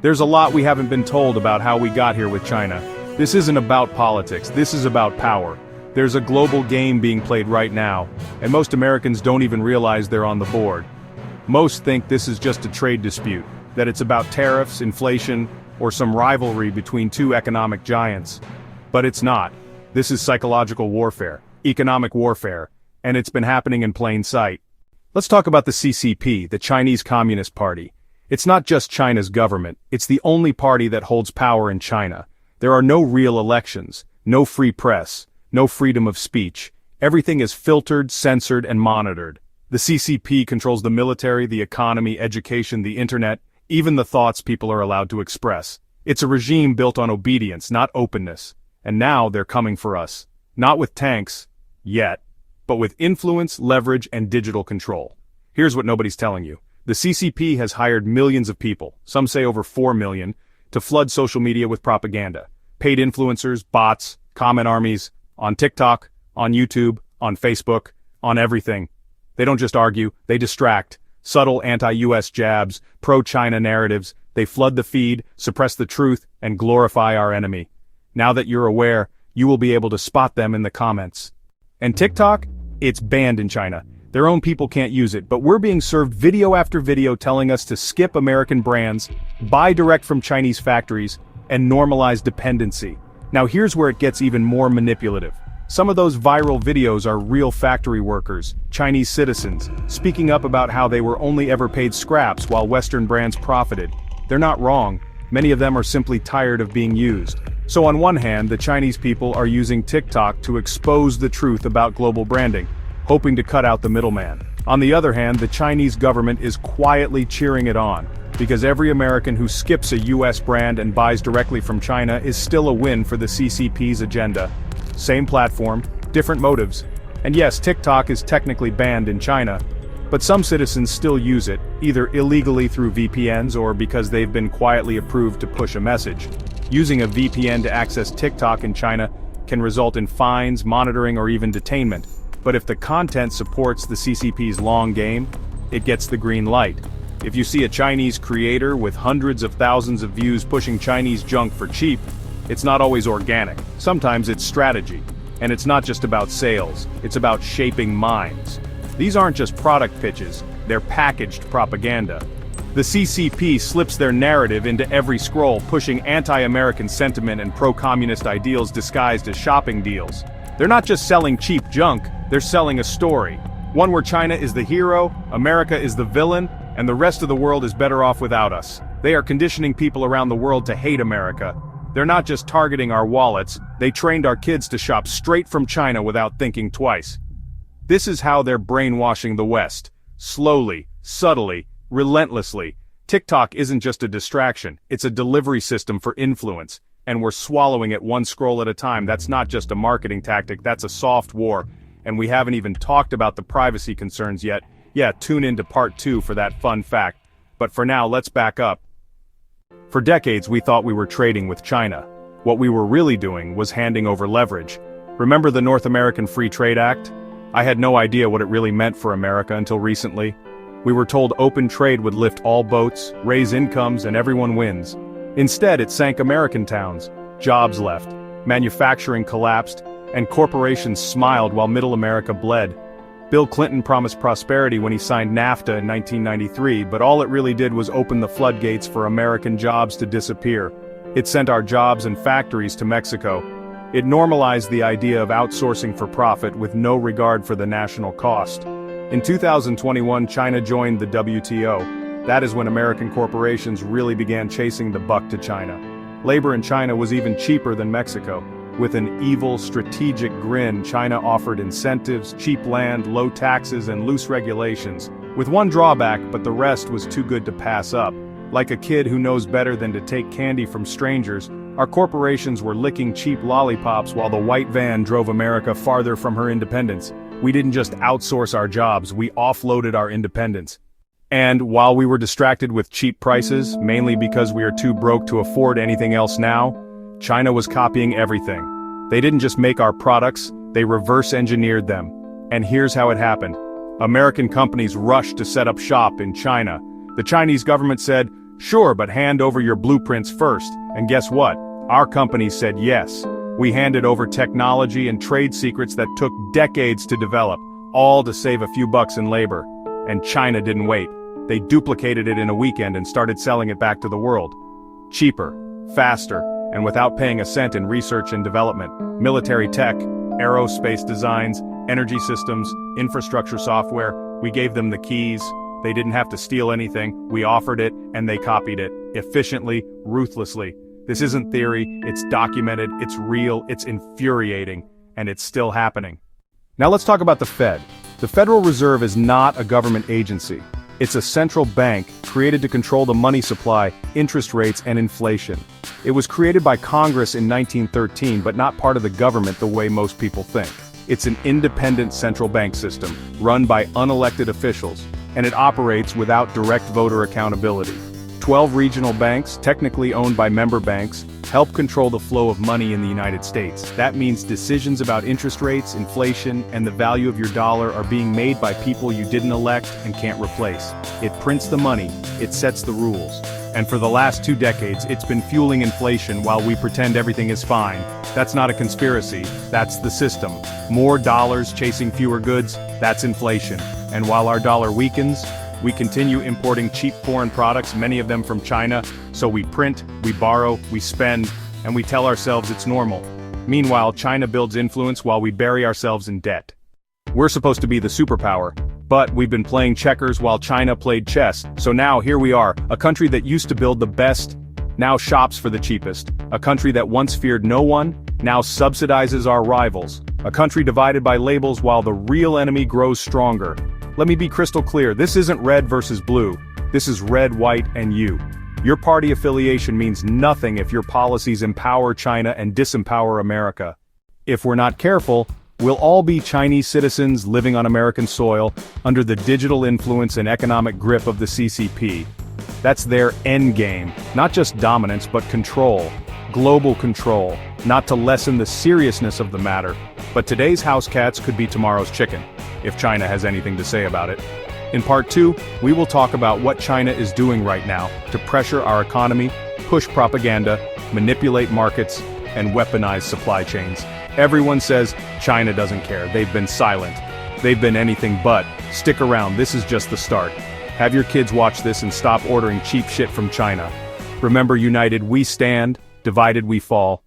There's a lot we haven't been told about how we got here with China. This isn't about politics, this is about power. There's a global game being played right now, and most Americans don't even realize they're on the board. Most think this is just a trade dispute, that it's about tariffs, inflation, or some rivalry between two economic giants. But it's not. This is psychological warfare, economic warfare, and it's been happening in plain sight. Let's talk about the CCP, the Chinese Communist Party. It's not just China's government, it's the only party that holds power in China. There are no real elections, no free press, no freedom of speech. Everything is filtered, censored, and monitored. The CCP controls the military, the economy, education, the internet, even the thoughts people are allowed to express. It's a regime built on obedience, not openness. And now they're coming for us. Not with tanks, yet, but with influence, leverage, and digital control. Here's what nobody's telling you. The CCP has hired millions of people, some say over 4 million, to flood social media with propaganda. Paid influencers, bots, comment armies, on TikTok, on YouTube, on Facebook, on everything. They don't just argue, they distract. Subtle anti-US jabs, pro-China narratives, they flood the feed, suppress the truth, and glorify our enemy. Now that you're aware, you will be able to spot them in the comments. And TikTok? It's banned in China. Their own people can't use it, but we're being served video after video telling us to skip American brands, buy direct from Chinese factories, and normalize dependency. Now here's where it gets even more manipulative. Some of those viral videos are real factory workers, Chinese citizens, speaking up about how they were only ever paid scraps while Western brands profited. They're not wrong. Many of them are simply tired of being used. So on one hand, the Chinese people are using TikTok to expose the truth about global branding, hoping to cut out the middleman. On the other hand, the Chinese government is quietly cheering it on, because every American who skips a US brand and buys directly from China is still a win for the CCP's agenda. Same platform, different motives. And yes, TikTok is technically banned in China, but some citizens still use it, either illegally through VPNs or because they've been quietly approved to push a message. Using a VPN to access TikTok in China can result in fines, monitoring, or even detainment. But if the content supports the CCP's long game, it gets the green light. If you see a Chinese creator with hundreds of thousands of views pushing Chinese junk for cheap, it's not always organic. Sometimes it's strategy. And it's not just about sales, it's about shaping minds. These aren't just product pitches, they're packaged propaganda. The CCP slips their narrative into every scroll, pushing anti-American sentiment and pro-communist ideals disguised as shopping deals. They're not just selling cheap junk, they're selling a story. One where China is the hero, America is the villain, and the rest of the world is better off without us. They are conditioning people around the world to hate America. They're not just targeting our wallets, they trained our kids to shop straight from China without thinking twice. This is how they're brainwashing the West. Slowly, subtly, relentlessly. TikTok isn't just a distraction, it's a delivery system for influence. And we're swallowing it one scroll at a time. That's not just a marketing tactic, that's a soft war. And we haven't even talked about the privacy concerns yet. Yeah, tune in to part 2 for that fun fact. But for now, let's back up. For decades, we thought we were trading with China. What we were really doing was handing over leverage. Remember the North American Free Trade Act? I had no idea what it really meant for America until recently. We were told open trade would lift all boats, raise incomes, and everyone wins. Instead, it sank American towns. Jobs left, manufacturing collapsed, and corporations smiled while middle America bled. Bill Clinton promised prosperity when he signed NAFTA in 1993, but all it really did was open the floodgates for American jobs to disappear. It sent our jobs and factories to Mexico. It normalized the idea of outsourcing for profit with no regard for the national cost. In 2021, China joined the WTO. That is when American corporations really began chasing the buck to China. Labor in China was even cheaper than Mexico. With an evil, strategic grin, China offered incentives, cheap land, low taxes, and loose regulations. With one drawback, but the rest was too good to pass up. Like a kid who knows better than to take candy from strangers, our corporations were licking cheap lollipops while the white van drove America farther from her independence. We didn't just outsource our jobs, we offloaded our independence. And while we were distracted with cheap prices, mainly because we are too broke to afford anything else now, China was copying everything. They didn't just make our products, they reverse-engineered them. And here's how it happened. American companies rushed to set up shop in China. The Chinese government said, Sure, but hand over your blueprints first, and guess what? Our company said yes. We handed over technology and trade secrets that took decades to develop, all to save a few bucks in labor. And China didn't wait. They duplicated it in a weekend and started selling it back to the world. Cheaper, faster, and without paying a cent in research and development. Military tech, aerospace designs, energy systems, infrastructure software, we gave them the keys. They didn't have to steal anything, we offered it, and they copied it, efficiently, ruthlessly. This isn't theory, it's documented, it's real, it's infuriating, and it's still happening. Now let's talk about the Fed. The Federal Reserve is not a government agency. It's a central bank created to control the money supply, interest rates, and inflation. It was created by Congress in 1913, but not part of the government the way most people think. It's an independent central bank system, run by unelected officials, and it operates without direct voter accountability. 12 regional banks, technically owned by member banks, help control the flow of money in the United States. That means decisions about interest rates, inflation, and the value of your dollar are being made by people you didn't elect and can't replace. It prints the money, it sets the rules. And for the last 2 decades, it's been fueling inflation while we pretend everything is fine. That's not a conspiracy, that's the system. More dollars chasing fewer goods, that's inflation. And while our dollar weakens, we continue importing cheap foreign products, many of them from China, so we print, we borrow, we spend, and we tell ourselves it's normal. Meanwhile, China builds influence while we bury ourselves in debt. We're supposed to be the superpower, but we've been playing checkers while China played chess, so now here we are, a country that used to build the best, now shops for the cheapest, a country that once feared no one, now subsidizes our rivals, a country divided by labels while the real enemy grows stronger. Let me be crystal clear, this isn't red versus blue, this is red, white, and you. Your party affiliation means nothing if your policies empower China and disempower America. If we're not careful, we'll all be Chinese citizens living on American soil, under the digital influence and economic grip of the CCP. That's their endgame, not just dominance but control, global control, not to lessen the seriousness of the matter, but today's house cats could be tomorrow's chicken, if China has anything to say about it. In part 2, we will talk about what China is doing right now to pressure our economy, push propaganda, manipulate markets, and weaponize supply chains. Everyone says China doesn't care, they've been silent. They've been anything but. Stick around, this is just the start. Have your kids watch this and stop ordering cheap shit from China. Remember, united we stand, divided we fall.